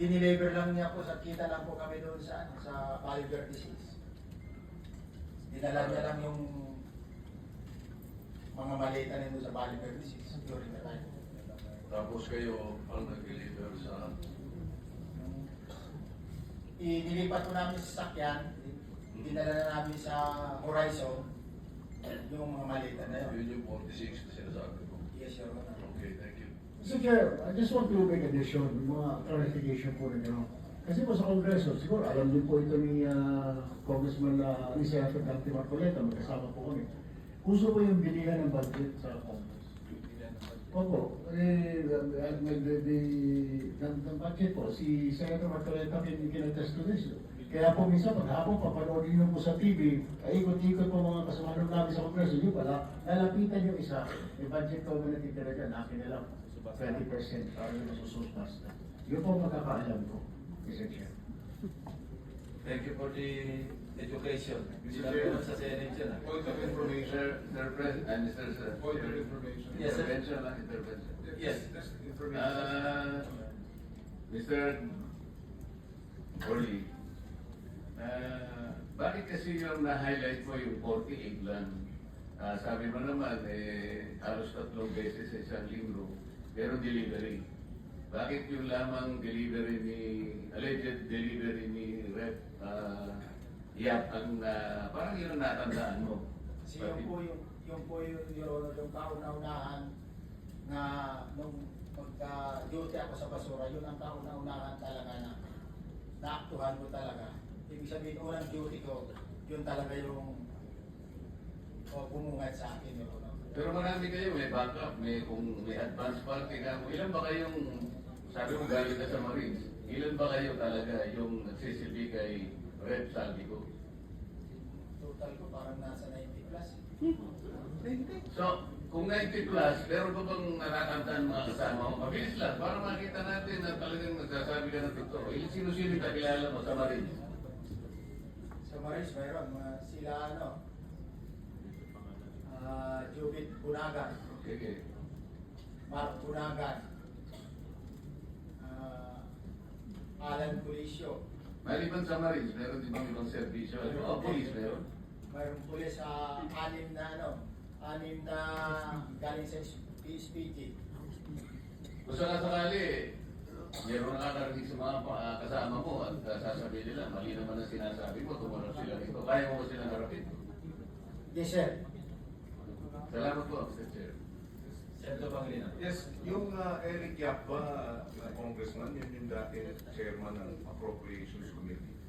dineliver lang niya po, sa kita lang po kami doon sa Bolivar disease. Dinala niya lang yung mga malita niya doon sa Bolivar disease during the time. Tapos kayo ang nag-deliver sa... Inilipat po namin sa sakyan, dinala na namin sa Horizon, yung mga malita na yun. Yun yung 46 na sinasabi ko. Yes, Your Honor. Okay, thank you. Mr. Chair, I just want to make addition, mga clarification po rin. Kasi po sa Kongreso, siguro alam din po ito ni Congressman ni Senator Dante Marcoleta, magkasama po kami. Uso po yung bilihan ng budget sa Congress. Opo, ng budget po, si Senator Marcoleta kinatest to this. Kaya po minsan, paghapon, papanoodin nyo po sa TV, ikot-ikot po mga kasamahan namin sa Kongreso, yun pala, nalapitan yung isa, yung budget ko na natitira dyan, akin na lang, 20% para yung nasususmas na. Yun po magkakaalam ko, Mr. Chair. Thank you for the education. Mr. Chair. Sa Senate yun. Point of information. Sir President, Mr. Point of information. Yes, sir. Intervention. Yes. Just information. Mr. Oli, bakit kasi yung na-highlight mo yung 48 lang? Sabi mo naman, halos 3 beses sa isang libro, pero delivery. Bakit yung lamang delivery alleged delivery ni Rep. Yap ang parang yun ang natandaan mo? Kasi yung kauna-unahan na nung pagka-duty ako sa basura, yun ang kauna-unahan talaga na naaktuhan ko talaga. Ibig sabihin, unang duty ko, yun talaga yung bumungad sa akin. Pero marami kayo, may backup, kung may advance party na. Ilan ba kayong, sabi mo galing ka sa Marines, ilan ba kayo talaga yung nagsisilbi kay Rep. Saldico? Total ko parang nasa 90 plus. So, kung 90 plus, meron ba bang natatandaan mga kasama mo? Mabilis lang, para makita natin na talagang nagsasabi ka ng totoo. Sino-sino yung kakilala mo sa Marines? Sa Marines, mayroon sila Jubit Bunagan, Okay. Mark Bunagan, Alan Pulisio. Maliban sa Marines, meron din bang ibang serbisyo? Police meron? Mayroon pulis sa anim na galing sa PSPG. Kung sakasakali, meron nakakarinig sa mga kasama mo at sasabihin nila, mali naman ang sinasabi mo, tumarap sila rito. Kaya mo ba silang harapin? Yes, sir. Salamat po, Mr. Chair. Senator Pangilinan. Yes, yung Eric Yap ba, na congressman, yun yung dati chairman ng Appropriations Committee.